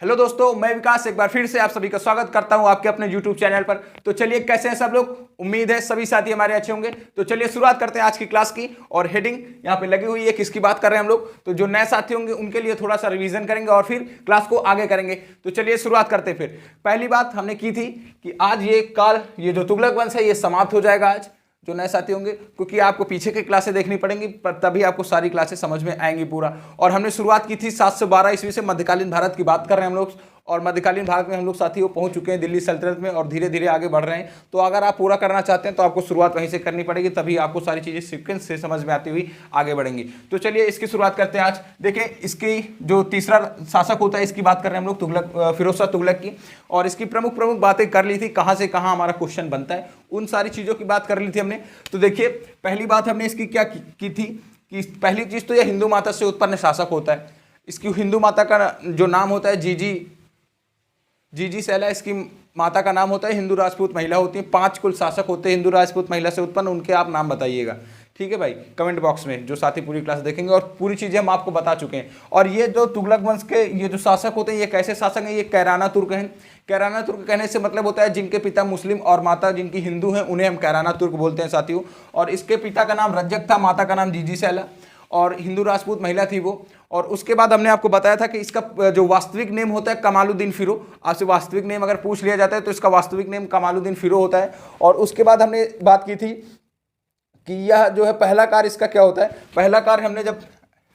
Hello दोस्तों, मैं विकास एक बार फिर से आप सभी का स्वागत करता हूं आपके अपने YouTube चैनल पर। तो चलिए, कैसे हैं सब लोग? उम्मीद है सभी साथी हमारे अच्छे होंगे। तो चलिए शुरुआत करते हैं आज की क्लास की। और हेडिंग यहाँ पे लगी हुई है, किसकी बात कर रहे हैं हम लोग। तो जो नए साथी होंगे उनके लिए थोड़ा सा रिवीजन करेंगे और फिर क्लास को आगे करेंगे। तो चलिए शुरुआत करते हैं। फिर पहली बात हमने की थी कि आज ये जो तुगलक वंश है ये समाप्त हो जाएगा आज, जो नए साथी होंगे, क्योंकि आपको पीछे की क्लासें देखनी पड़ेंगी, पर तभी आपको सारी क्लासें समझ में आएंगी पूरा। और हमने शुरुआत की थी 712 ईस्वी से, मध्यकालीन भारत की बात कर रहे हैं हम लोग। और मध्यकालीन भारत में हम लोग साथी पहुंच चुके हैं दिल्ली सल्तनत में, और धीरे धीरे आगे बढ़ रहे हैं। तो अगर आप पूरा करना चाहते हैं तो आपको शुरुआत वहीं से करनी पड़ेगी, तभी आपको सारी चीज़ें सीक्वेंस से समझ में आती हुई आगे बढ़ेंगी। तो चलिए इसकी शुरुआत करते हैं आज। देखें, इसकी जो तीसरा शासक होता है इसकी बात कर रहे हैं हम लोग, तुगलक, फिरोज शाह तुगलक की। और इसकी प्रमुख प्रमुख बातें कर ली थी, कहाँ से कहाँ हमारा क्वेश्चन बनता है, उन सारी चीज़ों की बात कर ली थी हमने। तो देखिए, पहली बात हमने इसकी क्या की थी कि पहली चीज़ तो यह हिंदू माता से उत्पन्न शासक होता है। इसकी हिंदू माता का जो नाम होता है जीजी सैला, इसकी माता का नाम होता है। हिंदू राजपूत महिला होती है। 5 कुल शासक होते हैं हिंदू राजपूत महिला से उत्पन्न, उनके आप नाम बताइएगा, ठीक है भाई, कमेंट बॉक्स में, जो साथी पूरी क्लास देखेंगे। और पूरी चीज़ें हम आपको बता चुके हैं। और ये जो तुगलक वंश के ये जो शासक होते हैं, ये कैसे शासक हैं? ये कैराना तुर्क हैं। कैराना तुर्क कहने से मतलब होता है जिनके पिता मुस्लिम और माता जिनकी हिंदू हैं, उन्हें हम कैराना तुर्क बोलते हैं साथियों। और इसके पिता का नाम रज्जक था, माता का नाम जीजी सैला, और हिंदू राजपूत महिला थी वो। और उसके बाद हमने आपको बताया था कि इसका जो वास्तविक नेम होता है कमालुद्दीन फिरो। आपसे वास्तविक नेम अगर पूछ लिया जाता है तो इसका वास्तविक नेम कमालुद्दीन फिरो होता है। और उसके बाद हमने बात की थी कि यह जो है पहला कार्य इसका क्या होता है। पहला कार्य हमने जब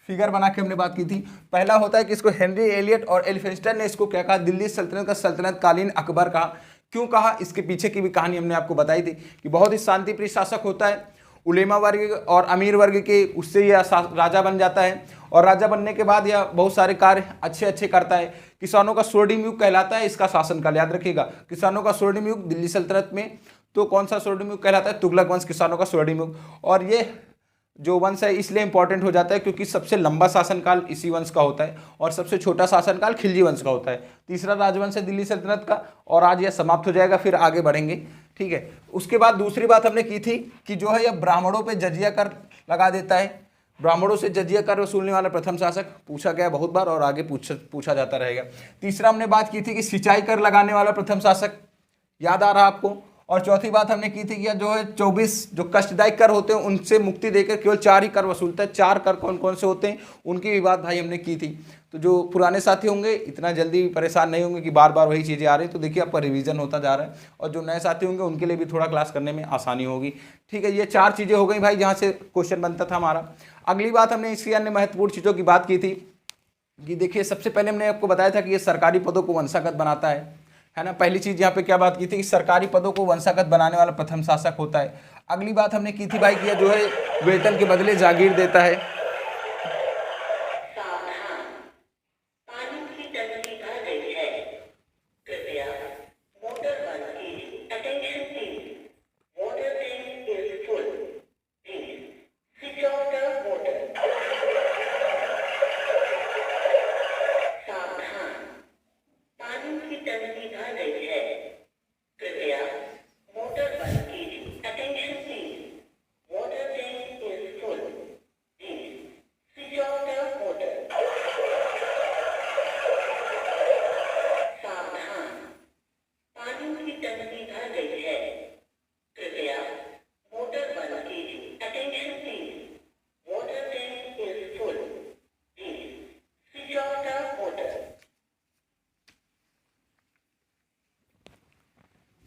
फिगर बना के हमने बात की थी, पहला होता है कि इसको हेनरी एलियट और एल्फिंस्टन ने इसको क्या कहा, दिल्ली सल्तनत का सल्तनत कालीन अकबर कहा। क्यों कहा, इसके पीछे की भी कहानी हमने आपको बताई थी कि बहुत ही शांतिप्रिय शासक होता है। उलेमा वर्ग और अमीर वर्ग के उससे यह राजा बन जाता है। और राजा बनने के बाद यह बहुत सारे कार्य अच्छे अच्छे करता है। किसानों का स्वर्णिम युग कहलाता है इसका शासनकाल, याद रखिएगा, किसानों का स्वर्णिम युग दिल्ली सल्तनत में। तो कौन सा स्वर्णिम युग कहलाता है? तुगलक वंश, किसानों का स्वर्णिम युग। और ये जो वंश है इसलिए इंपॉर्टेंट हो जाता है क्योंकि सबसे लंबा शासनकाल इसी वंश का होता है, और सबसे छोटा शासनकाल खिलजी वंश का होता है। तीसरा राजवंश है दिल्ली सल्तनत का, और आज यह समाप्त हो जाएगा, फिर आगे बढ़ेंगे, ठीक है। उसके बाद दूसरी बात हमने की थी कि जो है यह ब्राह्मणों पे जजिया कर लगा देता है। ब्राह्मणों से जजिया कर वसूलने वाला प्रथम शासक, पूछा गया बहुत बार और आगे पूछा जाता रहेगा। तीसरा हमने बात की थी कि सिंचाई कर लगाने वाला प्रथम शासक, याद आ रहा आपको। और चौथी बात हमने की थी कि जो है 24 जो कष्टदायक कर होते हैं उनसे मुक्ति देकर केवल 4 ही कर वसूलता है। 4 कर कौन कौन से होते हैं उनकी भी बात भाई हमने की थी। तो जो पुराने साथी होंगे इतना जल्दी परेशान नहीं होंगे कि बार बार वही चीज़ें आ रही हैं। तो देखिए आपका रिवीजन होता जा रहा है, और जो नए साथी होंगे उनके लिए भी थोड़ा क्लास करने में आसानी होगी, ठीक है। ये 4 चीज़ें हो गई भाई जहाँ से क्वेश्चन बनता था हमारा। अगली बात हमने इसकी अन्य महत्वपूर्ण चीज़ों की बात की थी कि देखिए, सबसे पहले हमने आपको बताया था कि ये सरकारी पदों को वंशागत बनाता है ना। पहली चीज यहाँ पे क्या बात की थी कि सरकारी पदों को वंशागत बनाने वाला प्रथम शासक होता है। अगली बात हमने की थी भाई कि जो है वेतन के बदले जागीर देता है।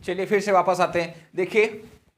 चलिए फिर से वापस आते हैं। देखिए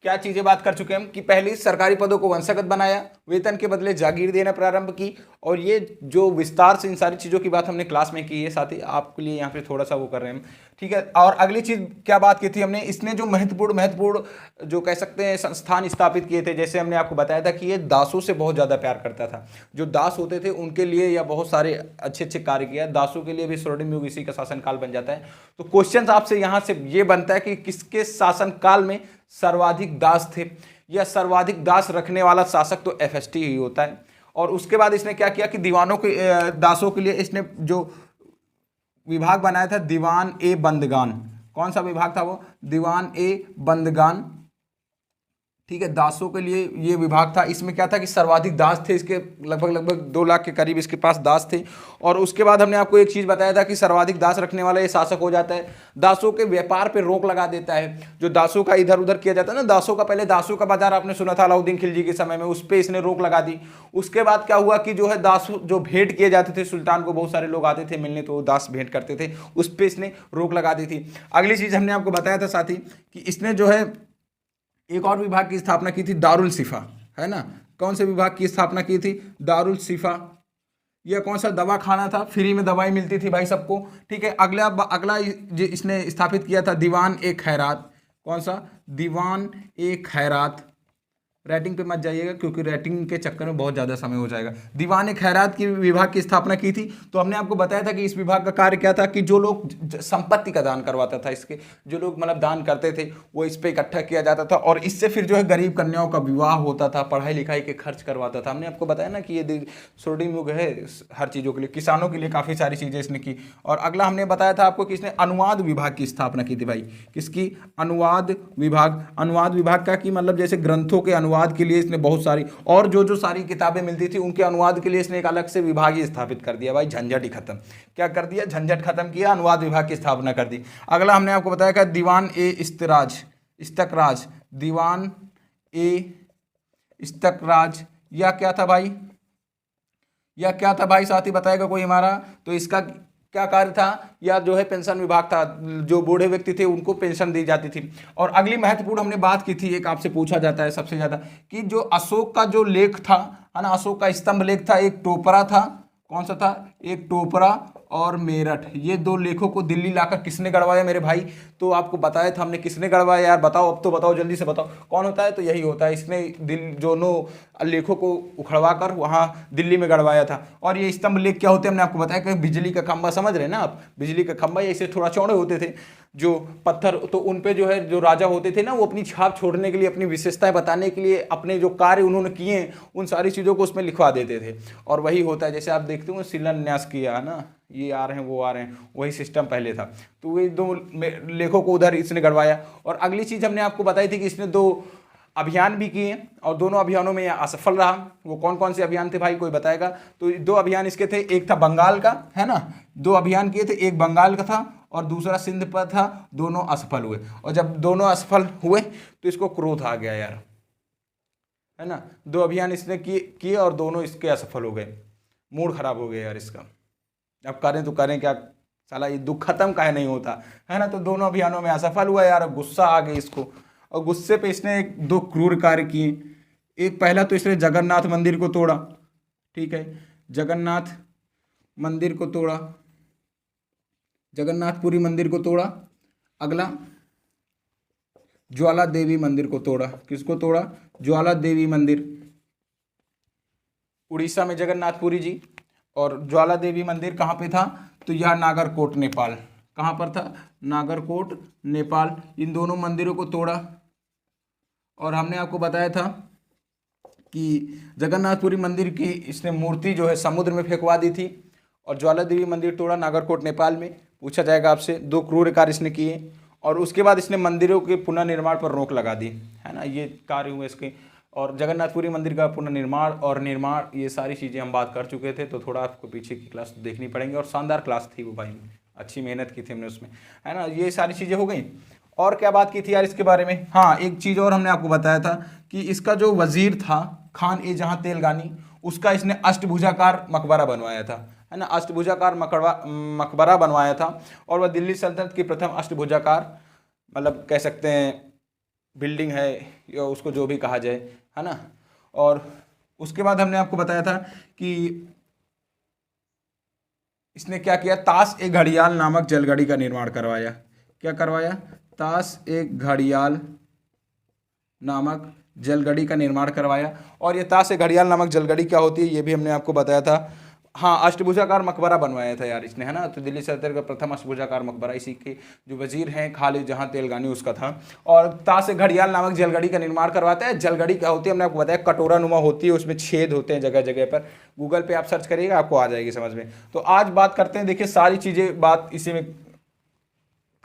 क्या चीजें बात कर चुके हैं हम कि पहली सरकारी पदों को वंशागत बनाया, वेतन के बदले जागीर देना प्रारंभ की। और ये जो विस्तार से इन सारी चीज़ों की बात हमने क्लास में की है, साथ ही आपके लिए यहाँ पे थोड़ा सा वो कर रहे हैं, ठीक है। और अगली चीज़ क्या बात की थी हमने, इसने जो महत्वपूर्ण जो कह सकते हैं संस्थान स्थापित किए थे। जैसे हमने आपको बताया था कि ये दासों से बहुत ज़्यादा प्यार करता था। जो दास होते थे उनके लिए या बहुत सारे अच्छे अच्छे कार्य किया। दासों के लिए भी स्वर्णिम युग इसी का शासनकाल बन जाता है। तो क्वेश्चन आपसे यहाँ से ये बनता है कि किसके शासनकाल में सर्वाधिक दास थे। यह सर्वाधिक दास रखने वाला शासक तो एफएसटी ही होता है। और उसके बाद इसने क्या किया कि दीवानों के दासों के लिए इसने जो विभाग बनाया था, दीवान ए बंदगान। कौन सा विभाग था वो? दीवान ए बंदगान, ठीक है, दासों के लिए ये विभाग था। इसमें क्या था कि सर्वाधिक दास थे, इसके लगभग 2 लाख के करीब इसके पास दास थे। और उसके बाद हमने आपको एक चीज़ बताया था कि सर्वाधिक दास रखने वाला ये शासक हो जाता है। दासों के व्यापार पे रोक लगा देता है, जो दासों का इधर उधर किया जाता है ना, दासों का पहले दासों का बाजार आपने सुना था अलाउद्दीन खिलजी के समय में, उस पर इसने रोक लगा दी। उसके बाद क्या हुआ कि जो है दास जो भेंट किए जाते थे सुल्तान को, बहुत सारे लोग आते थे मिलने तो दास भेंट करते थे, उस पर इसने रोक लगा दी थी। अगली चीज़ हमने आपको बताया था साथी कि इसने जो है एक और विभाग की स्थापना की थी, दारुल शिफा, है ना। कौन से विभाग की स्थापना की थी? दारुल शिफा। यह कौन सा दवा खाना था, फ्री में दवाई मिलती थी भाई सबको, ठीक है। अगला इसने स्थापित किया था दीवान ए खैरात। कौन सा? दीवान ए खैरात। राइटिंग पे मत जाइएगा क्योंकि राइटिंग के चक्कर में बहुत ज़्यादा समय हो जाएगा। दीवान खैरात की विभाग की स्थापना की थी। तो हमने आपको बताया था कि इस विभाग का कार्य क्या था कि जो लोग संपत्ति का दान करवाता था, इसके जो लोग मतलब दान करते थे वो इस पर इकट्ठा किया जाता था और इससे फिर जो है गरीब कन्याओं का विवाह होता था, पढ़ाई लिखाई के खर्च करवाता था। हमने आपको बताया ना कि ये स्वर्णिम युग है हर चीज़ों के लिए, किसानों के लिए काफ़ी सारी चीज़ें इसने की। और अगला हमने बताया था आपको कि इसने अनुवाद विभाग की स्थापना की थी भाई। किसकी? अनुवाद विभाग। अनुवाद विभाग का कि मतलब जैसे ग्रंथों के अनुवाद के लिए इसने बहुत सारी, और जो सारी किताबें मिलती थी उनके अनुवाद के लिए इसने एक अलग से विभाग ही स्थापित कर दिया भाई। झंझट ही खत्म। क्या कर दिया? झंझट खत्म किया, अनुवाद विभाग की स्थापना कर दी। अगला हमने आपको बताया कि दीवान ए इस्तकराज। दीवान ए इस्तकराज या क्या था भाई? या क्या था भाई? साथी बताएगा कोई हमारा? तो इसका क्या कार्य था? या जो है पेंशन विभाग था, जो बूढ़े व्यक्ति थे उनको पेंशन दी जाती थी। और अगली महत्वपूर्ण हमने बात की थी, एक आपसे पूछा जाता है सबसे ज्यादा, कि जो अशोक का जो लेख था, है ना, अशोक का स्तंभ लेख था, एक टोपरा था। कौन सा था? एक टोपरा और मेरठ। ये 2 लेखों को दिल्ली लाकर किसने गढ़वाया मेरे भाई? तो आपको बताया था हमने किसने गढ़वाया यार, बताओ अब तो बताओ, जल्दी से बताओ कौन होता है? तो यही होता है, इसने दोनों लेखों को उखड़वा कर वहाँ दिल्ली में गढ़वाया था। और ये स्तंभ लेख क्या होते हैं हमने आपको बताया कि बिजली का खंभा, समझ रहे हैं ना आप? बिजली का खंभा, ऐसे थोड़ा चौड़े होते थे जो पत्थर, तो उन पे जो है जो राजा होते थे ना, वो अपनी छाप छोड़ने के लिए, अपनी विशेषताएं बताने के लिए, अपने जो कार्य उन्होंने किए उन सारी चीज़ों को उसमें लिखवा देते थे। और वही होता है, जैसे आप देखते हो शिलान्यास किया है ना, ये आ रहे हैं वो आ रहे हैं, वही सिस्टम पहले था। तो वही 2 लेखों को उधर इसने गढ़वाया। और अगली चीज़ हमने आपको बताई थी कि इसने 2 अभियान भी किए और दोनों अभियानों में असफल रहा। वो कौन कौन से अभियान थे भाई, कोई बताएगा? तो 2 अभियान इसके थे, एक था बंगाल का, है ना, 2 अभियान किए थे, एक बंगाल का था और दूसरा सिंध पर था। दोनों असफल हुए। और जब दोनों असफल हुए तो इसको क्रोध आ गया यार, है ना। 2 अभियान इसने किए और दोनों इसके असफल हो गए, मूड खराब हो गया यार इसका। अब करें तो करें क्या, साला ये दुख खत्म काहे नहीं होता, है ना। तो दोनों अभियानों में असफल हुआ यार, गुस्सा आ गई इसको और गुस्से पे इसने 2 क्रूर कार्य किए। एक पहला तो इसने जगन्नाथ मंदिर को तोड़ा, ठीक है, जगन्नाथ मंदिर को तोड़ा, जगन्नाथपुरी मंदिर को तोड़ा। अगला ज्वाला देवी मंदिर को तोड़ा। किसको तोड़ा? ज्वाला देवी मंदिर, उड़ीसा में जगन्नाथपुरी जी। और ज्वाला देवी मंदिर कहाँ पे था? तो यह नागरकोट नेपाल। कहाँ पर था? नागरकोट नेपाल। इन दोनों मंदिरों को तोड़ा। और हमने आपको बताया था कि जगन्नाथपुरी मंदिर की इसने मूर्ति जो है समुद्र में फेंकवा दी थी। और ज्वाला देवी मंदिर तोड़ा नागरकोट नेपाल में। पूछा जाएगा आपसे, 2 क्रूर कार्य इसने किए। और उसके बाद इसने मंदिरों के पुनर्निर्माण पर रोक लगा दी, है ना, ये कार्य हुए इसके। और जगन्नाथपुरी मंदिर का पुनर्निर्माण और निर्माण, ये सारी चीज़ें हम बात कर चुके थे, तो थोड़ा आपको पीछे की क्लास देखनी पड़ेंगी। और शानदार क्लास थी वो भाई, अच्छी मेहनत की थी हमने उसमें, है ना। ये सारी चीज़ें हो गई। और क्या बात की थी यार इसके बारे में? हाँ, एक चीज़ और हमने आपको बताया था कि इसका जो वजीर था खान ए जहाँ तेलगानी, उसका इसने अष्टभुजाकार मकबरा बनवाया था, है ना, अष्टभुजाकार मकबरा बनवाया था। और वह दिल्ली सल्तनत की प्रथम अष्टभुजाकार, मतलब कह सकते हैं बिल्डिंग है या उसको जो भी कहा जाए, है ना। और उसके बाद हमने आपको बताया था कि इसने क्या किया? ताश ए घड़ियाल नामक जलगड़ी का निर्माण करवाया। क्या करवाया? ताश ए घड़ियाल नामक जलगड़ी का निर्माण करवाया। और ये ताश ए घड़ियाल नामक जलगड़ी क्या होती है ये भी हमने आपको बताया था। हाँ, अष्टभुजाकार मकबरा बनवाया था यार इसने, है ना। तो दिल्ली सल्तनत का प्रथम अष्टभुजाकार मकबरा इसी के जो वजीर हैं खालिद जहां तेलगानी उसका था। और ताश ए घड़ियाल नामक जलगड़ी का निर्माण करवाता है। जलगड़ी क्या होती है हमने आपको बताया, कटोरा नुमा होती है, उसमें छेद होते हैं जगह जगह पर। गूगल पे आप सर्च करिएगा आपको आ जाएगी समझ में। तो आज बात करते हैं, देखिए सारी चीज़ें बात इसी में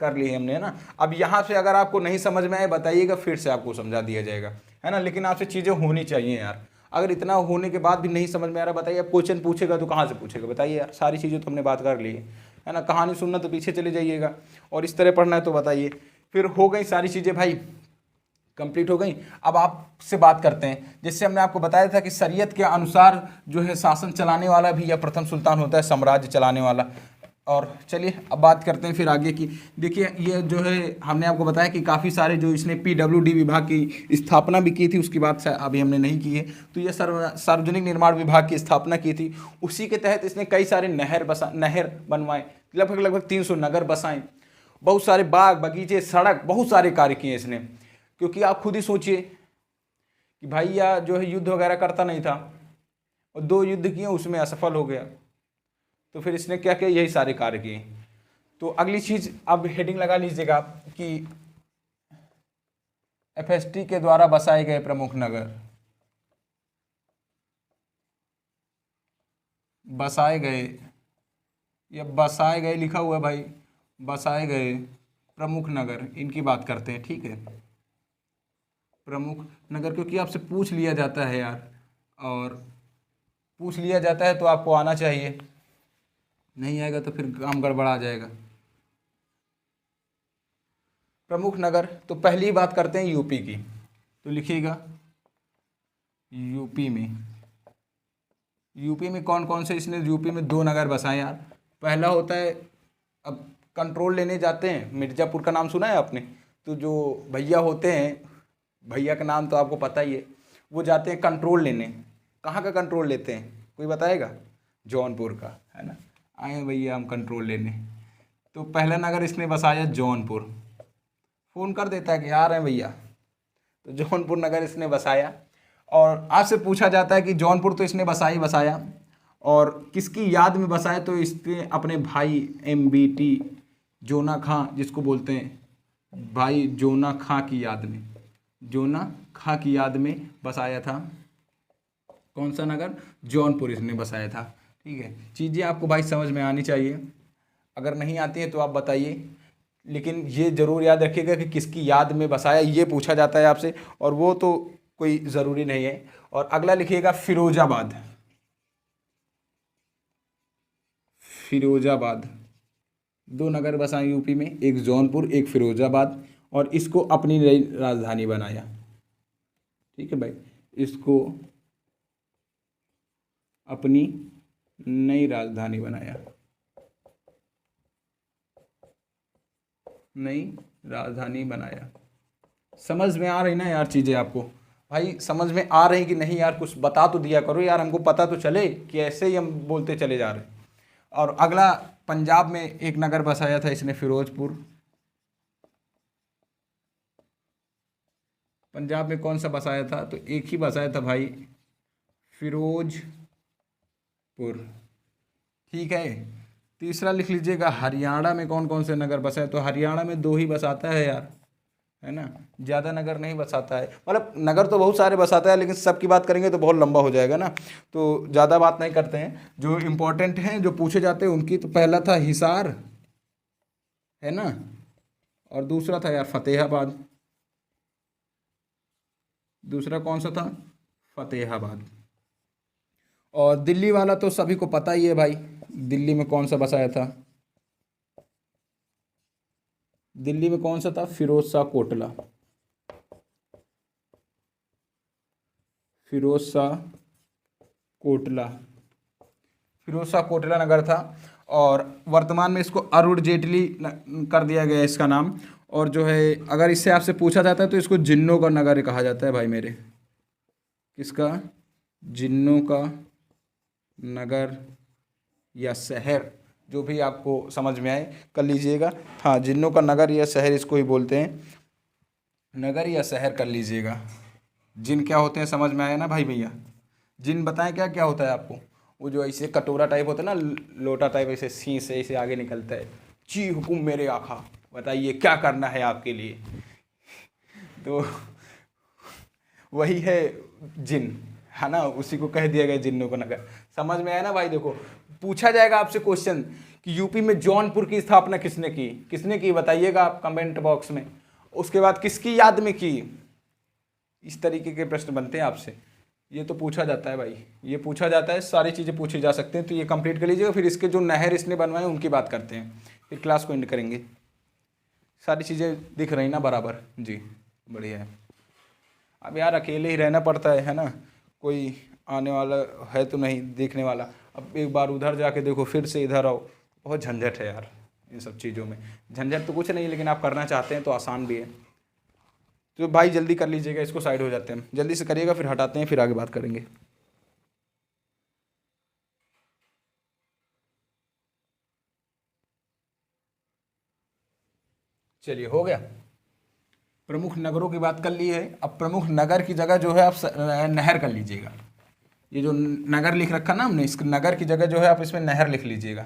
कर ली है हमने, है ना। अब यहाँ से अगर आपको नहीं समझ में आए बताइएगा, फिर से आपको समझा दिया जाएगा। है ना, लेकिन आपसे चीज़ें होनी चाहिए यार। अगर इतना होने के बाद भी नहीं समझ में आ रहा, बताइए अब क्वेश्चन पूछेगा तो कहाँ से पूछेगा, बताइए यार। सारी चीज़ें तो हमने बात कर ली है ना, कहानी सुनना तो पीछे चले जाइएगा, और इस तरह पढ़ना है तो बताइए। फिर हो गई सारी चीज़ें भाई, कंप्लीट हो गई। अब आपसे बात करते हैं, जैसे हमने आपको बताया था कि शरीयत के अनुसार जो है शासन चलाने वाला भी या प्रथम सुल्तान होता है, साम्राज्य चलाने वाला। और चलिए अब बात करते हैं फिर आगे की। देखिए ये जो है हमने आपको बताया कि काफ़ी सारे जो इसने PWD विभाग की स्थापना भी की थी, उसकी बात अभी हमने नहीं की है। तो ये सार्वजनिक निर्माण विभाग की स्थापना की थी, उसी के तहत इसने कई सारे नहर बनवाए, लगभग 300 नगर बसाएं, बहुत सारे बाग बगीचे सड़क, बहुत सारे कार्य किए इसने। क्योंकि आप खुद ही सोचिए कि भैया जो है युद्ध वगैरह करता नहीं था, और 2 युद्ध किए उसमें असफल हो गया, तो फिर इसने क्या किया, यही सारे कार्य किए। तो अगली चीज अब हेडिंग लगा लीजिएगा आप कि FST के द्वारा बसाए गए प्रमुख नगर, बसाए गए या बसाए गए लिखा हुआ है भाई, बसाए गए प्रमुख नगर, इनकी बात करते हैं, ठीक है। प्रमुख नगर, क्योंकि आपसे पूछ लिया जाता है यार, और पूछ लिया जाता है तो आपको आना चाहिए, नहीं आएगा तो फिर काम गड़बड़ा जाएगा। प्रमुख नगर, तो पहली बात करते हैं यूपी की, तो लिखिएगा यूपी में कौन कौन से इसने यूपी में 2 नगर बसाए यार। पहला होता है, अब कंट्रोल लेने जाते हैं, मिर्ज़ापुर का नाम सुना है आपने, तो जो भैया होते हैं, भैया का नाम तो आपको पता ही है, वो जाते हैं कंट्रोल लेने। कहाँ का कंट्रोल लेते हैं, कोई बताएगा? जौनपुर का, है ना। आए भैया हम कंट्रोल लेने, तो पहला नगर इसने बसाया जौनपुर। फ़ोन कर देता है कि आ रहे हैं भैया, तो जौनपुर नगर इसने बसाया। और आपसे पूछा जाता है कि जौनपुर तो इसने बसाया, और किसकी याद में बसाया, तो इसने अपने भाई MBT जोना खां, जिसको बोलते हैं भाई जोना खां की याद में, जोना खां की याद में बसाया था। कौन सा नगर? जौनपुर इसने बसाया था, ठीक है। चीज़ें आपको भाई समझ में आनी चाहिए, अगर नहीं आती हैं तो आप बताइए, लेकिन ये ज़रूर याद रखिएगा कि किसकी याद में बसाया, ये पूछा जाता है आपसे, और वो तो कोई ज़रूरी नहीं है। और अगला लिखिएगा फिरोजाबाद। 2 नगर बसाए यूपी में, एक जौनपुर एक फिरोजाबाद, और इसको अपनी नई राजधानी बनाया, ठीक है भाई, इसको अपनी नई राजधानी बनाया, नई राजधानी बनाया। समझ में आ रही ना यार चीज़ें आपको? भाई समझ में आ रही कि नहीं यार, कुछ बता तो दिया करो यार, हमको पता तो चले कि ऐसे ही हम बोलते चले जा रहे हैं। और अगला पंजाब में एक नगर बसाया था इसने, फिरोजपुर। पंजाब में कौन सा बसाया था? तो एक ही बसाया था भाई, फिरोजपुर, ठीक है। तीसरा लिख लीजिएगा हरियाणा में कौन कौन से नगर बसाए, तो हरियाणा में 2 ही बसाता है यार, है ना, ज़्यादा नगर नहीं बसाता है। मतलब नगर तो बहुत सारे बसाता है, लेकिन सबकी बात करेंगे तो बहुत लंबा हो जाएगा ना, तो ज़्यादा बात नहीं करते हैं। जो इम्पोर्टेंट हैं, जो पूछे जाते हैं उनकी, तो पहला था हिसार, है ना, और दूसरा था यार फतेहाबाद। दूसरा कौन सा था? फतेहाबाद। और दिल्ली वाला तो सभी को पता ही है भाई, दिल्ली में कौन सा बसाया था? दिल्ली में कौन सा था? फिरोज शाह कोटला, फिरोज शाह कोटला नगर था। और वर्तमान में इसको अरुण जेटली कर दिया गया इसका नाम। और जो है अगर इससे आपसे पूछा जाता है तो इसको जिन्नों का नगर कहा जाता है भाई मेरे। किसका? जिन्नों का नगर या शहर, जो भी आपको समझ में आए कर लीजिएगा। हाँ, जिन्नों का नगर या शहर इसको ही बोलते हैं, नगर या शहर कर लीजिएगा। जिन क्या होते हैं समझ में आया ना भाई भैया? जिन बताएं क्या क्या होता है आपको? वो जो ऐसे कटोरा टाइप होता है ना, लोटा टाइप, ऐसे सी से ऐसे आगे निकलता है, जी हुकुम मेरे आका, बताइए क्या करना है आपके लिए। तो वही है जिन, है ना, उसी को कह दिया गया जिन्नों का नगर। समझ में आया ना भाई? देखो पूछा जाएगा आपसे क्वेश्चन कि यूपी में जौनपुर की स्थापना किसने की बताइएगा आप कमेंट बॉक्स में। उसके बाद किसकी याद में की? इस तरीके के प्रश्न बनते हैं आपसे, ये तो पूछा जाता है भाई, ये पूछा जाता है, सारी चीज़ें पूछी जा सकते हैं। तो ये कंप्लीट कर लीजिएगा, फिर इसके जो नहर इसने बनवाए उनकी बात करते हैं, फिर क्लास को एंड करेंगे। सारी चीज़ें दिख रही ना बराबर जी, बढ़िया है। अब यार अकेले ही रहना पड़ता है ना, कोई आने वाला है तो नहीं देखने वाला। अब एक बार उधर जाके देखो, फिर से इधर आओ, बहुत झंझट है यार इन सब चीज़ों में। झंझट तो कुछ नहीं, लेकिन आप करना चाहते हैं तो आसान भी है। तो भाई जल्दी कर लीजिएगा, इसको साइड हो जाते हैं, जल्दी से करिएगा, फिर हटाते हैं, फिर आगे बात करेंगे। चलिए हो गया, प्रमुख नगरों की बात कर ली है। अब प्रमुख नगर की जगह जो है आप नहर कर लीजिएगा। ये जो नगर लिख रखा ना हमने, इस नगर की जगह जो है आप इसमें नहर लिख लीजिएगा।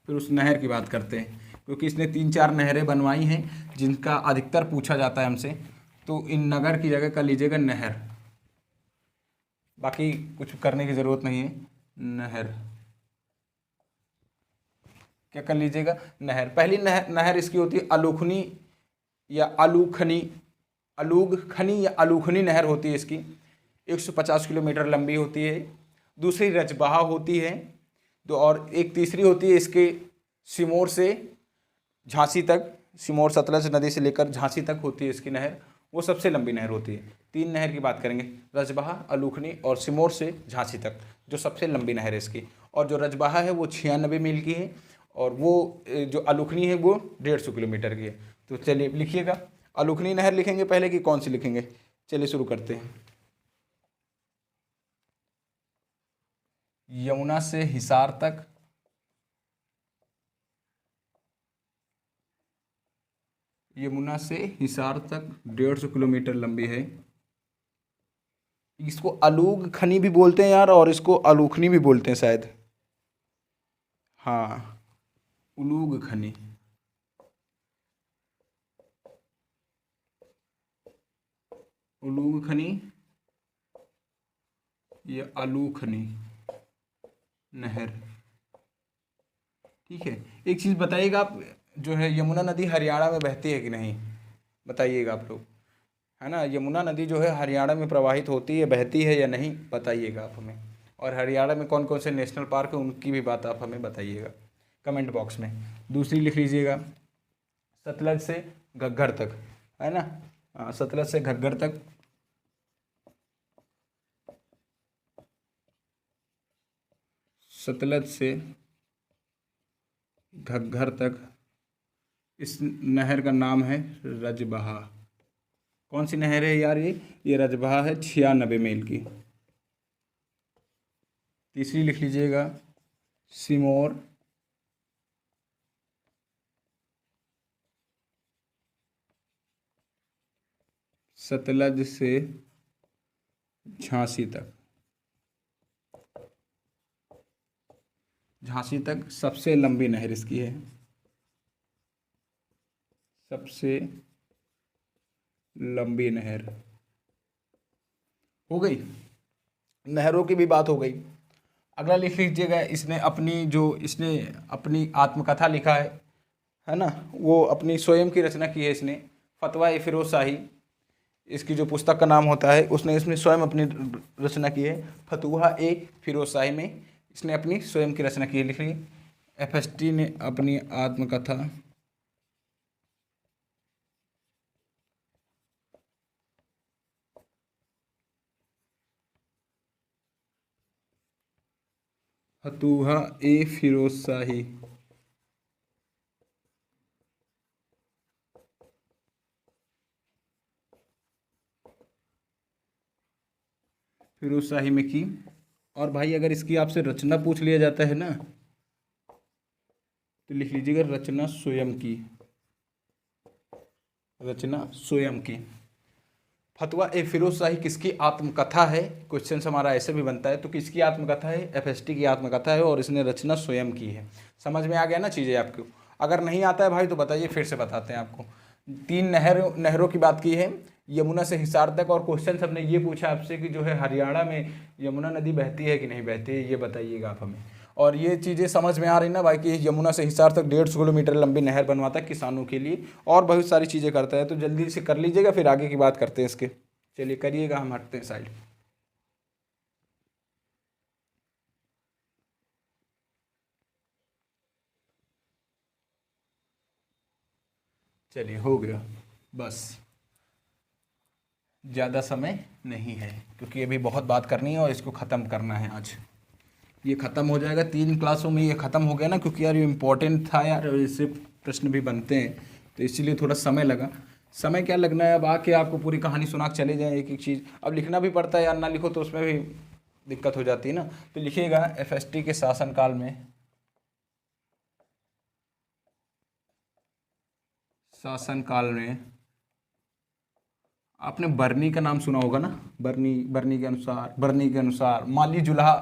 फिर उस नहर की बात करते हैं, क्योंकि इसने 3-4 नहरें बनवाई हैं जिनका अधिकतर पूछा जाता है हमसे। तो इन नगर की जगह कर लीजिएगा नहर, बाकी कुछ करने की ज़रूरत नहीं है। नहर क्या कर लीजिएगा, नहर। पहली नहर इसकी होती है अलूखनी या अलूखनी, अलूगखनी या अलूखनी नहर होती है इसकी, 150 किलोमीटर लंबी होती है। दूसरी रजबहा होती है, और एक तीसरी होती है इसके सिमोर से झांसी तक, सिमोर सतलज नदी से लेकर झांसी तक होती है इसकी नहर, वो सबसे लंबी नहर होती है। 3 नहर की बात करेंगे, रजबहा, अलूखनी और सिमोर से झांसी तक, जो सबसे लंबी नहर है इसकी। और जो रजबहा है वो 96 मील की है, और वो जो अलूखनी है वो 150 किलोमीटर की है। तो चलिए लिखिएगा, अलूखनी नहर लिखेंगे पहले कि कौन सी लिखेंगे? चलिए शुरू करते हैं। यमुना से हिसार तक, यमुना से हिसार तक 150 किलोमीटर लंबी है। इसको अलूग खनी भी बोलते हैं यार, और इसको अलूखनी भी बोलते हैं शायद। हाँ, उलूग खनी, उलूग खनी या अलूखनी नहर। ठीक है, एक चीज़ बताइएगा आप, जो है यमुना नदी हरियाणा में बहती है कि नहीं, बताइएगा आप लोग, है ना। यमुना नदी जो है हरियाणा में प्रवाहित होती है, बहती है या नहीं, बताइएगा आप हमें। और हरियाणा में कौन कौन से नेशनल पार्क है उनकी भी बात आप हमें बताइएगा कमेंट बॉक्स में। दूसरी लिख लीजिएगा, सतलज से घग्गर तक, है ना। हाँ, सतलज से घग्गर तक, सतलज से घग्गर तक इस नहर का नाम है रजबहा। कौन सी नहर है यार ये रजबहा है, 96 मील की। तीसरी लिख लीजिएगा, सिमोर सतलज से झांसी तक, झांसी तक सबसे लंबी नहर इसकी है, सबसे लंबी नहर। हो गई, नहरों की भी बात हो गई। अगला लिख लीजिएगा, इसने अपनी आत्मकथा लिखा है ना। वो अपनी स्वयं की रचना की है इसने, फतवा फिरोज शाही इसकी जो पुस्तक का नाम होता है, उसने इसमें स्वयं अपनी रचना की है। फतुहा फिरोज शाही में इसने अपनी स्वयं की रचना की है, लिख ली। FST ने अपनी आत्मकथा फतुहा फिरोज शाही, फिरोज शाही में की। और भाई अगर इसकी आपसे रचना पूछ लिया जाता है ना, तो लिख लीजिएगा रचना स्वयं की, रचना स्वयं की। फतवा फिरोज शाही किसकी आत्मकथा है, क्वेश्चन हमारा ऐसे भी बनता है। तो किसकी आत्मकथा है? FST की आत्मकथा है, और इसने रचना स्वयं की है। समझ में आ गया ना चीज़ें आपको? अगर नहीं आता है भाई तो बताइए, फिर से बताते हैं आपको। 3 नहरों की बात की है, यमुना से हिसार तक। और क्वेश्चन सबने ये पूछा आपसे कि जो है हरियाणा में यमुना नदी बहती है कि नहीं बहती है, ये बताइएगा आप हमें। और ये चीज़ें समझ में आ रही ना भाई, कि यमुना से हिसार तक 150 किलोमीटर लंबी नहर बनवाता है किसानों के लिए, और बहुत सारी चीज़ें करता है। तो जल्दी से कर लीजिएगा, फिर आगे की बात करते हैं इसके। चलिए करिएगा, हम हटते हैं साइड। चलिए हो गया, बस ज़्यादा समय नहीं है क्योंकि अभी बहुत बात करनी है और इसको ख़त्म करना है आज। ये ख़त्म हो जाएगा 3 क्लासों में, ये ख़त्म हो गया ना, क्योंकि यार ये इम्पोर्टेंट था यार, और इससे प्रश्न भी बनते हैं, तो इसीलिए थोड़ा समय लगा। समय क्या लगना है, अब आके आपको पूरी कहानी सुना के चले जाएँ एक एक चीज़। अब लिखना भी पड़ता है यार, ना लिखो तो उसमें भी दिक्कत हो जाती है ना। तो लिखिएगा एफएसटी के शासनकाल में, शासनकाल में आपने बर्नी का नाम सुना होगा ना। बर्नी के अनुसार माली जुल्हा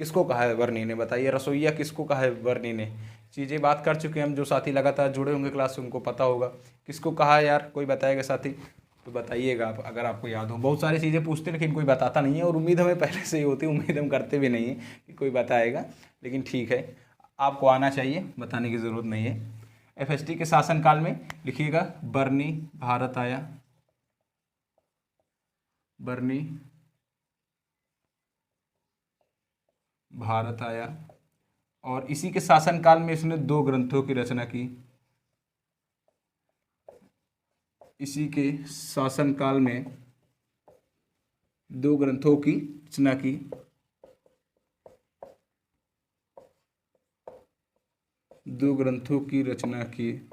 किसको कहा है बर्नी ने, बताइए। रसोईया किसको कहा है बर्नी ने। चीज़ें बात कर चुके हैं हम, जो साथी लगातार जुड़े होंगे क्लास से उनको पता होगा किसको कहा है यार। कोई बताएगा साथी तो बताइएगा आप, अगर आपको याद हो। बहुत सारी चीज़ें पूछते हैं लेकिन कोई बताता नहीं है, और उम्मीद हमें पहले से ही होती है, उम्मीद हम करते भी नहीं है कि कोई बताएगा, लेकिन ठीक है, आपको आना चाहिए, बताने की ज़रूरत नहीं है। एफएसटी के शासनकाल में लिखिएगा बर्नी भारत आया, बर्नी भारत आया, और इसी के शासनकाल में इसने 2 ग्रंथों की रचना की। इसी के शासनकाल में 2 ग्रंथों की रचना की। 2 ग्रंथों की रचना की,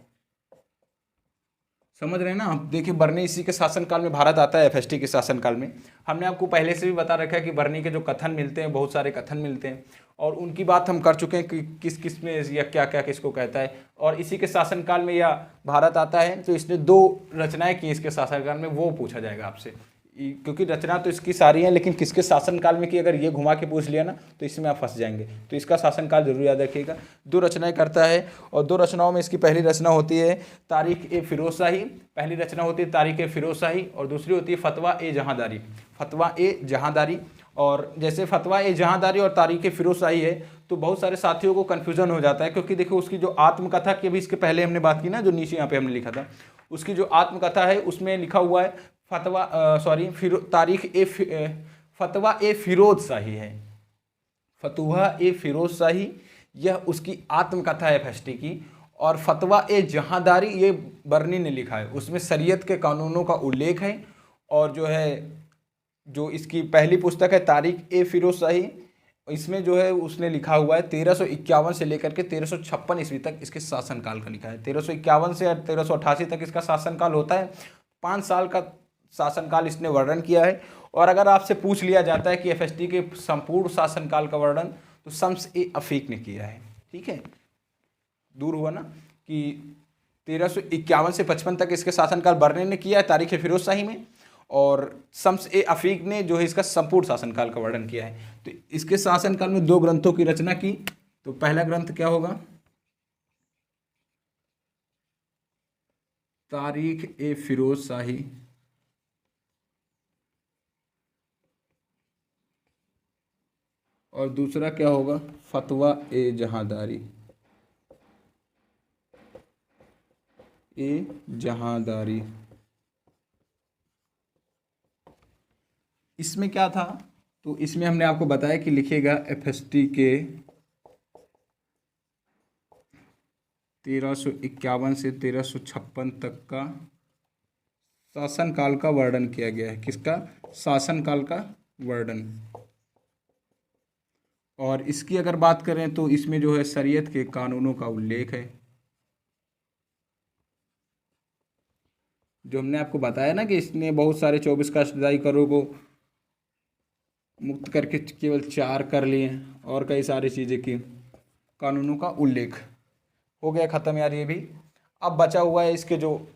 समझ रहे हैं ना आप। देखिए बर्नी इसी के शासनकाल में भारत आता है, एफएसटी के शासनकाल में। हमने आपको पहले से भी बता रखा है कि बर्नी के जो कथन मिलते हैं, बहुत सारे कथन मिलते हैं, और उनकी बात हम कर चुके हैं कि किस किस में या क्या क्या किसको कहता है। और इसी के शासनकाल में या भारत आता है, तो इसने 2 रचनाएं की इसके शासनकाल में, वो पूछा जाएगा आपसे, क्योंकि रचना तो इसकी सारी है, लेकिन किसके शासनकाल में की, अगर ये घुमा के पूछ लिया ना तो इसमें आप फंस जाएंगे। तो इसका शासनकाल जरूर याद रखिएगा। 2 रचनाएं करता है, और 2 रचनाओं में इसकी पहली रचना होती है तारीख ए फिरोजशाही। पहली रचना होती है तारीख ए फिरोजशाही, और दूसरी होती है फतवा ए जहांदारी। फतवा ए जहांदारी, और जैसे फतवा ए जहांदारी और तारीख ए फिरोजशाही है, तो बहुत सारे साथियों को कन्फ्यूजन हो जाता है, क्योंकि देखो उसकी जो आत्मकथा की अभी इसके पहले हमने बात की ना, जो नीचे यहाँ पे हमने लिखा था, उसकी जो आत्मकथा है उसमें लिखा हुआ है फतवा ए फिरोजशाही है। फतवा ए फिरोजशाही यह उसकी आत्मकथा है एफएसटी की। और फतवा ए जहांदारी ये बर्नी ने लिखा है, उसमें शरीयत के कानूनों का उल्लेख है। और जो है, जो इसकी पहली पुस्तक है तारीख ए फिरोजशाही, इसमें जो है उसने लिखा हुआ है 1351 से लेकर के 1356 ईस्वी तक इसके शासनकाल का लिखा है। 1351 से 1388 तक इसका शासनकाल होता है। 5 साल का शासनकाल इसने वर्णन किया है। और अगर आपसे पूछ लिया जाता है कि एफएसटी के संपूर्ण शासनकाल का वर्णन, तो शम्स ए अफीक ने किया है। ठीक है, दूर हुआ ना कि 1351 से 55 तक इसके शासनकाल बर्नी ने किया है तारीख फिरोजशाही में, और शम्स ए अफीक ने जो है इसका संपूर्ण शासनकाल का वर्णन किया है। तो इसके शासनकाल में 2 ग्रंथों की रचना की। तो पहला ग्रंथ क्या होगा, तारीख ए फिरोजशाही, और दूसरा क्या होगा, फतवा ए जहांदारी। ए जहांदारी, इसमें क्या था, तो इसमें हमने आपको बताया कि लिखिएगा एफएसटी के 1351 से 1356 तक का शासनकाल का वर्णन किया गया है। किसका, शासनकाल का वर्णन। और इसकी अगर बात करें तो इसमें जो है शरीयत के कानूनों का उल्लेख है। जो हमने आपको बताया ना कि इसने बहुत सारे 24 काश्तदाई करों को मुक्त करके केवल 4 कर लिए, और कई सारी चीज़ें की, कानूनों का उल्लेख। हो गया ख़त्म यार ये भी। अब बचा हुआ है इसके जो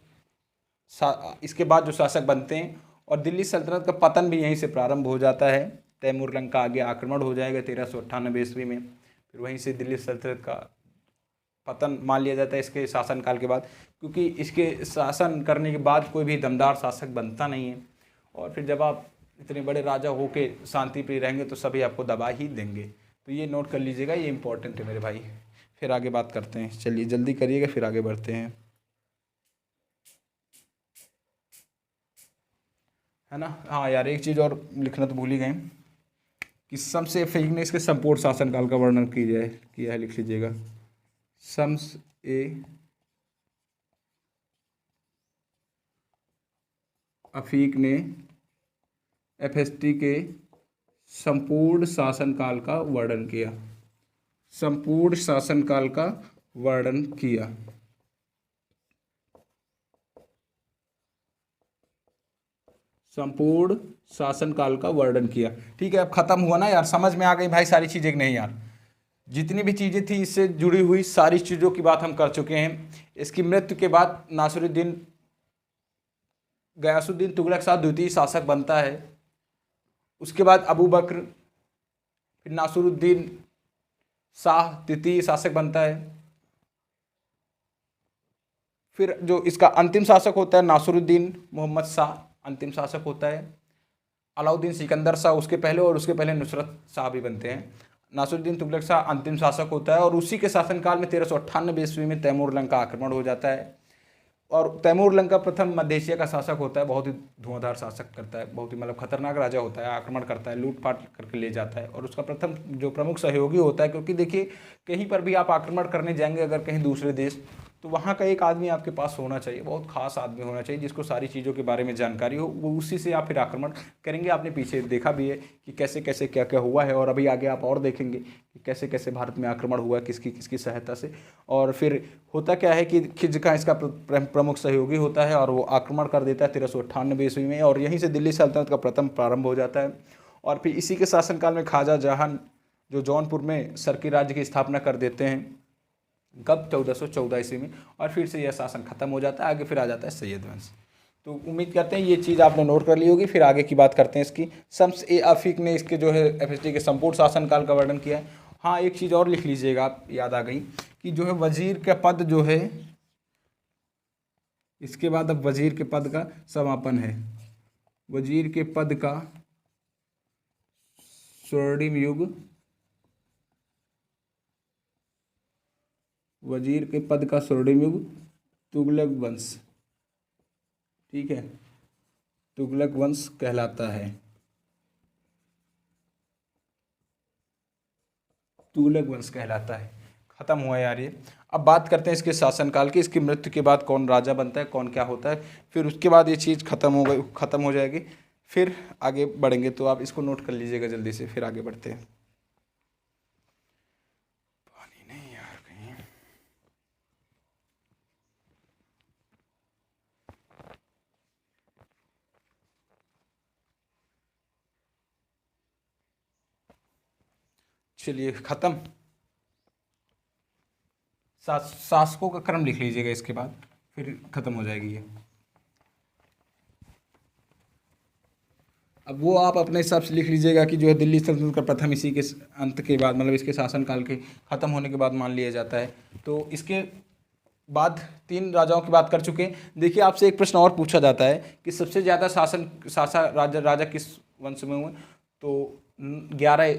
इसके बाद जो शासक बनते हैं, और दिल्ली सल्तनत का पतन भी यहीं से प्रारंभ हो जाता है। तैमूर लंग का आगे आक्रमण हो जाएगा 1398 ईस्वी में, फिर वहीं से दिल्ली सल्तनत का पतन मान लिया जाता है इसके शासनकाल के बाद, क्योंकि इसके शासन करने के बाद कोई भी दमदार शासक बनता नहीं है। और फिर जब आप इतने बड़े राजा हो के शांति प्रिय रहेंगे तो सभी आपको दबा ही देंगे। तो ये नोट कर लीजिएगा, ये इंपॉर्टेंट है मेरे भाई। फिर आगे बात करते हैं, चलिए जल्दी करिएगा, फिर आगे बढ़ते हैं। है ना। हाँ यार, एक चीज़ और लिखना तो भूल ही गए कि शम्स ए अफीक ने इसके संपूर्ण शासनकाल का वर्णन किया है, लिख लीजिएगा। शम्स ए अफीक ने एफएसटी के संपूर्ण शासनकाल का वर्णन किया, संपूर्ण शासनकाल का वर्णन किया। संपूर्ण शासनकाल का वर्णन किया। ठीक है, अब खत्म हुआ ना यार, समझ में आ गई भाई सारी चीजें कि नहीं यार। जितनी भी चीजें थी इससे जुड़ी हुई सारी चीजों की बात हम कर चुके हैं। इसकी मृत्यु के बाद नासिरुद्दीन गयासुद्दीन तुगलक शाह द्वितीय शासक बनता है। उसके बाद अबू बकर, फिर नासिरुद्दीन शाह तृतीय शासक बनता है। फिर जो इसका अंतिम शासक होता है नासिरुद्दीन मोहम्मद शाह, अंतिम शासक होता है। अलाउद्दीन सिकंदर शाह उसके पहले, और उसके पहले नुसरत शाह भी बनते हैं। नासिरुद्दीन तुगलक शाह अंतिम शासक होता है, और उसी के शासनकाल में 1398 ईस्वी में तैमूर लंग का आक्रमण हो जाता है। और तैमूर लंग का प्रथम मध्य एशिया का शासक होता है, बहुत ही धुआंधार शासक करता है, बहुत ही मतलब खतरनाक राजा होता है, आक्रमण करता है, लूटपाट करके ले जाता है। और उसका प्रथम जो प्रमुख सहयोगी होता है, क्योंकि देखिए कहीं पर भी आप आक्रमण करने जाएंगे अगर कहीं दूसरे देश, तो वहाँ का एक आदमी आपके पास होना चाहिए, बहुत खास आदमी होना चाहिए जिसको सारी चीज़ों के बारे में जानकारी हो, वो उसी से आप फिर आक्रमण करेंगे। आपने पीछे देखा भी है कि कैसे कैसे क्या क्या हुआ है, और अभी आगे आप और देखेंगे कि कैसे कैसे भारत में आक्रमण हुआ है, किसकी किसकी सहायता से। और फिर होता क्या है कि खिज़ खां इसका प्रमुख सहयोगी होता है, और वो आक्रमण कर देता है 1398 ईस्वी में, और यहीं से दिल्ली सल्तनत का प्रथम प्रारंभ हो जाता है। और फिर इसी के शासनकाल में ख्वाजा जहां जो जौनपुर में सरकी राज्य की स्थापना कर देते हैं, कब 1414 ईस्वी में। और फिर से यह शासन खत्म हो जाता है, आगे फिर आ जाता है सैयद वंश। तो उम्मीद करते हैं ये चीज़ आपने नोट कर ली होगी। फिर आगे की बात करते हैं इसकी। शम्स ए अफीक ने इसके जो है एफएसटी के संपूर्ण शासनकाल का वर्णन किया है। हाँ, एक चीज़ और लिख लीजिएगा, आप याद आ गई कि जो है वजीर का पद जो है, इसके बाद अब वजीर के पद का समापन है। वजीर के पद का स्वर्णिम युग, वजीर के पद का स्वर्णिम युग तुगलक वंश, ठीक है, तुगलक वंश कहलाता है। तुगलक वंश कहलाता है। खत्म हुआ यार ये। अब बात करते हैं इसके शासनकाल की। इसकी मृत्यु के बाद कौन राजा बनता है, कौन क्या होता है, फिर उसके बाद ये चीज़ खत्म हो जाएगी। फिर आगे बढ़ेंगे, तो आप इसको नोट कर लीजिएगा जल्दी से, फिर आगे बढ़ते हैं। पानी नहीं यार कहीं। चलिए खत्म। शासकों का क्रम लिख लीजिएगा इसके बाद, फिर खत्म हो जाएगी ये। अब वो आप अपने हिसाब से लिख लीजिएगा कि जो है दिल्ली सल्तनत का प्रथम इसी के अंत के बाद, मतलब इसके शासनकाल के खत्म होने के बाद मान लिया जाता है। तो इसके बाद 3 राजाओं की बात कर चुके हैं। देखिए आपसे एक प्रश्न और पूछा जाता है कि सबसे ज़्यादा राजा किस वंश में हुए, तो 11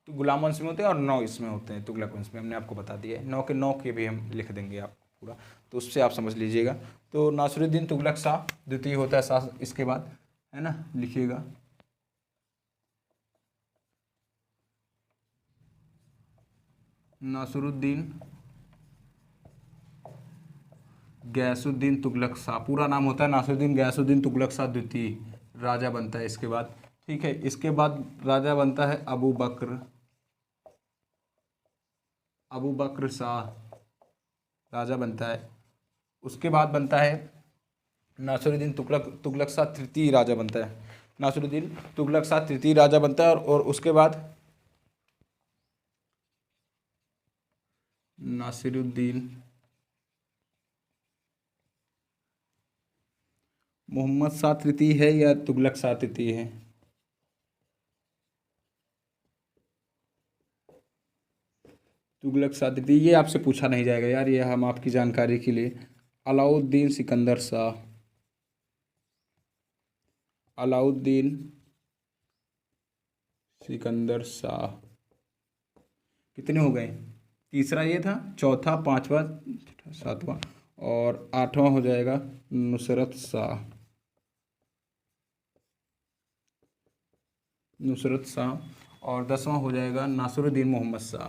तो गुलाम वंश में होते हैं और 9 इसमें होते हैं तुगलक वंश में। हमने आपको बता दिया है, 9 के 9 के भी हम लिख देंगे आप पूरा, तो उससे आप समझ लीजिएगा। तो नासिरुद्दीन तुगलक शाह द्वितीय होता है शासक इसके बाद, है ना, लिखिएगा। नासिरुद्दीन गयासुद्दीन तुगलक शाह, पूरा नाम होता है नासिरुद्दीन गयासुद्दीन तुगलक शाह द्वितीय, राजा बनता है इसके बाद। ठीक है, इसके बाद राजा बनता है अबू बकर शाह, राजा बनता है। उसके बाद बनता है नासिरुद्दीन तुगलक शाह तृतीय, राजा बनता है। नासिरुद्दीन तुगलक शाह तृतीय राजा बनता है, और उसके बाद नासिरुद्दीन मोहम्मद शाह तृतीय है या तुगलक शाह तृतीय है? तुगलक शाह तृतीय, ये आपसे पूछा नहीं जाएगा यार, ये हम आपकी जानकारी के लिए। अलाउद्दीन सिकंदर शाह, अलाउद्दीन सिकंदर शाह, कितने हो गए? तीसरा ये था, चौथा, पांचवा, सातवां, और 8वां हो जाएगा नुसरत शाह। नुसरत शाह और 10वां हो जाएगा नासिरुद्दीन मोहम्मद शाह,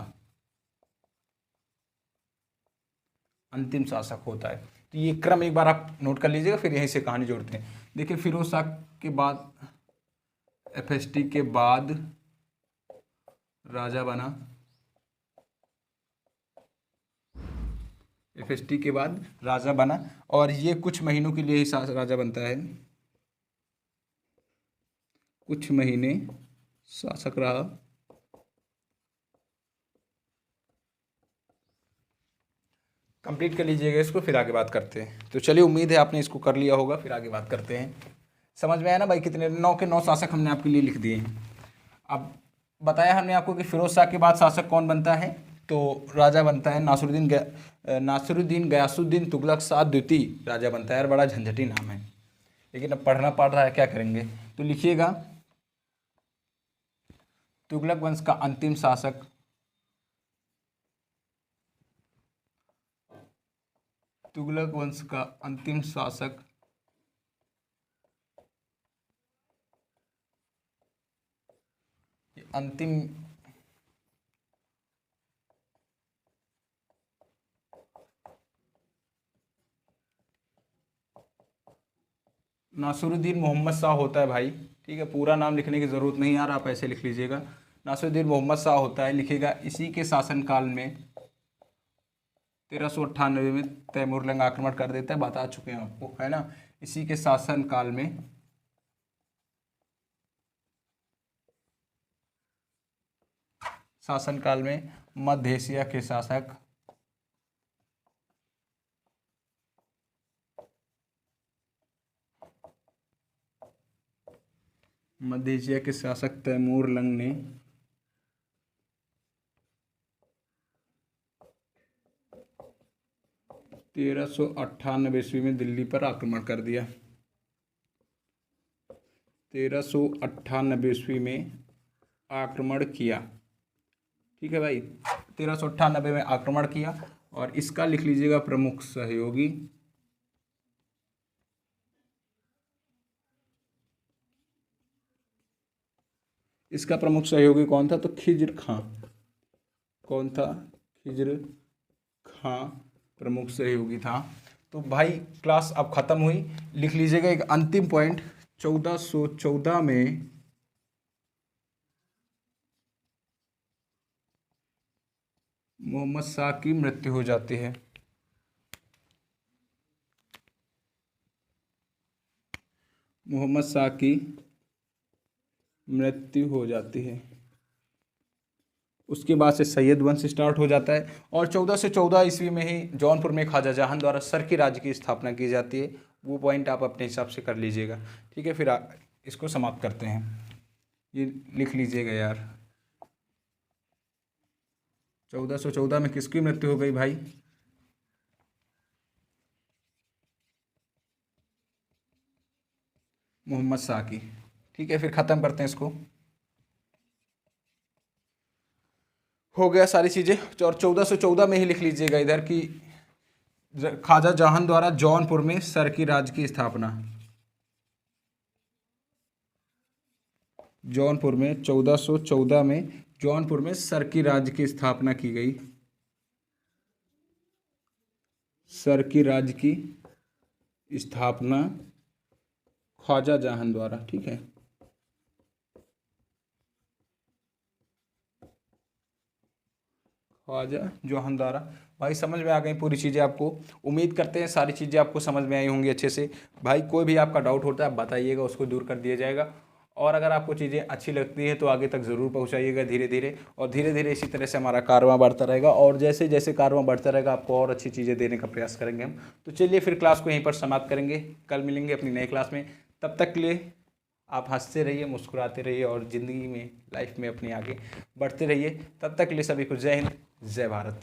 अंतिम शासक होता है। तो ये क्रम एक बार आप नोट कर लीजिएगा, फिर यहीं से कहानी जोड़ते हैं। देखिए फिरोज शाह के बाद, एफएसटी के बाद राजा बना, एफएसटी के बाद राजा बना और ये कुछ महीनों के लिए ही राजा बनता है, कुछ महीने शासक रहा। कंप्लीट कर लीजिएगा इसको, फिर आगे बात करते हैं। तो चलिए, उम्मीद है आपने इसको कर लिया होगा, फिर आगे बात करते हैं। समझ में आया ना भाई, कितने 9 के 9 शासक हमने आपके लिए लिख दिए हैं। अब बताया हमने आपको कि फिरोज शाह के बाद शासक कौन बनता है, तो राजा बनता है नासिरुद्दीन गयासुद्दीन तुगलक शाह द्वितीय राजा बनता है। यार बड़ा झंझटी नाम है, लेकिन अब पढ़ना पड़ रहा है, क्या करेंगे। तो लिखिएगा, तुगलक वंश का अंतिम शासक, तुगलक वंश का अंतिम शासक अंतिम नासिरुद्दीन मोहम्मद शाह होता है भाई। ठीक है, पूरा नाम लिखने की ज़रूरत नहीं यार, आप ऐसे लिख लीजिएगा, नासिरुद्दीन मोहम्मद शाह होता है। लिखिएगा, इसी के शासनकाल में 1398 में तैमूर लंग आक्रमण कर देता है, बता चुके हैं आपको, है ना। इसी के शासनकाल में मध्य एशिया के शासक तैमूर लंग ने 1398 ईस्वी में दिल्ली पर आक्रमण कर दिया। 1398 ईस्वी में आक्रमण किया। ठीक है भाई, 1398 में आक्रमण किया। और इसका लिख लीजिएगा प्रमुख सहयोगी, इसका प्रमुख सहयोगी कौन था, तो खिज्र खां। कौन था, खिज्र खां प्रमुख सहयोगी था। तो भाई क्लास अब ख़त्म हुई। लिख लीजिएगा एक अंतिम पॉइंट, 1414 में मोहम्मद शाह की मृत्यु हो जाती है। मोहम्मद शाह की मृत्यु हो जाती है। उसके बाद से सैयद वंश स्टार्ट हो जाता है और 1414 ईस्वी में ही जौनपुर में ख्वाजा जहां द्वारा सरकी राज्य की स्थापना की जाती है। वो पॉइंट आप अपने हिसाब से कर लीजिएगा। ठीक है, फिर इसको समाप्त करते हैं। ये लिख लीजिएगा यार, 1414 में किसकी मृत्यु हो गई भाई, मोहम्मद शाह की। ठीक है, फिर ख़त्म करते हैं इसको। हो गया सारी चीज़ें। और 1414 में ही लिख लीजिएगा इधर कि ख्वाजा जहां द्वारा जौनपुर में सरकी राज्य की स्थापना, जौनपुर में 1414 में जौनपुर में सरकी राज्य की स्थापना की गई। सरकी राज्य की स्थापना ख्वाजा जहां द्वारा। ठीक है, ख्वाजा जहां द्वारा। भाई समझ में आ गई पूरी चीज़ें आपको। उम्मीद करते हैं सारी चीज़ें आपको समझ में आई होंगी अच्छे से। भाई कोई भी आपका डाउट होता है बताइएगा, उसको दूर कर दिया जाएगा। और अगर आपको चीज़ें अच्छी लगती है तो आगे तक ज़रूर पहुंचाइएगा धीरे धीरे। और धीरे धीरे इसी तरह से हमारा कारवां बढ़ता रहेगा और जैसे जैसे कारवां बढ़ता रहेगा आपको और अच्छी चीज़ें देने का प्रयास करेंगे हम। तो चलिए फिर क्लास को यहीं पर समाप्त करेंगे, कल मिलेंगे अपनी नई क्लास में। तब तक के लिए आप हंसते रहिए, मुस्कुराते रहिए और ज़िंदगी में, लाइफ में अपने आगे बढ़ते रहिए। तब तक के लिए सभी को जय हिंद, जय भारत।